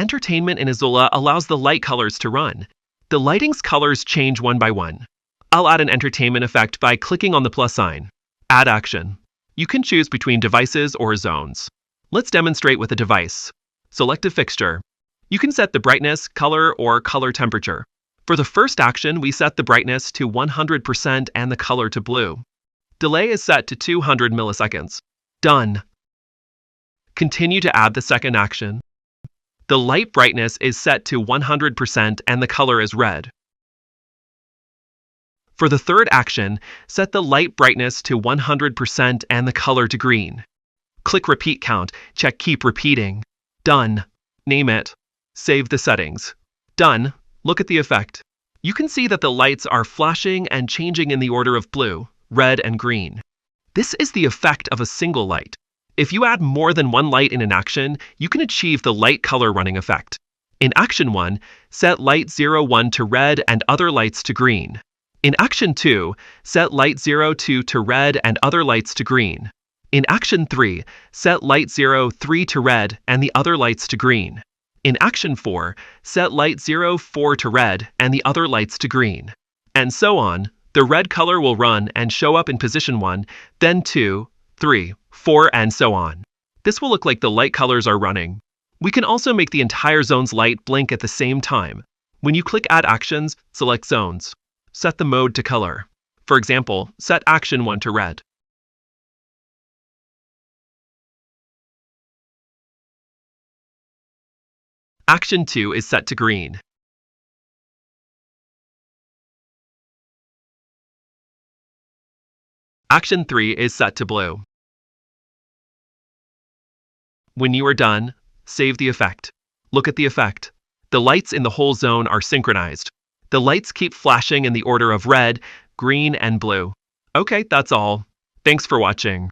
entertainment in Azoula allows the light colors to run. The lighting's colors change one by one. I'll add an entertainment effect by clicking on the plus sign. Add action. You can choose between devices or zones. Let's demonstrate with a device. Select a fixture. You can set the brightness, color, or color temperature. For the first action, we set the brightness to 100% and the color to blue. Delay is set to 200 milliseconds. Done. Continue to add the second action. The light brightness is set to 100% and the color is red. For the third action, set the light brightness to 100% and the color to green. Click Repeat Count, check Keep Repeating. Done. Name it. Save the settings. Done. Look at the effect. You can see that the lights are flashing and changing in the order of blue, red, and green. This is the effect of a single light. If you add more than one light in an action, you can achieve the light color running effect. In Action 1, set light 01 to red and other lights to green. In Action 2, set light 02 to red and other lights to green. In Action 3, set light 03 to red and the other lights to green. In Action 4, set light 04 to red and the other lights to green. And so on. The red color will run and show up in position 1, then 2, 3, 4, and so on. This will look like the light colors are running. We can also make the entire zone's light blink at the same time. When you click Add Actions, select Zones. Set the mode to color. For example, set Action 1 to red. Action 2 is set to green. Action 3 is set to blue. When you are done, save the effect. Look at the effect. The lights in the whole zone are synchronized. The lights keep flashing in the order of red, green, and blue. Okay, that's all. Thanks for watching.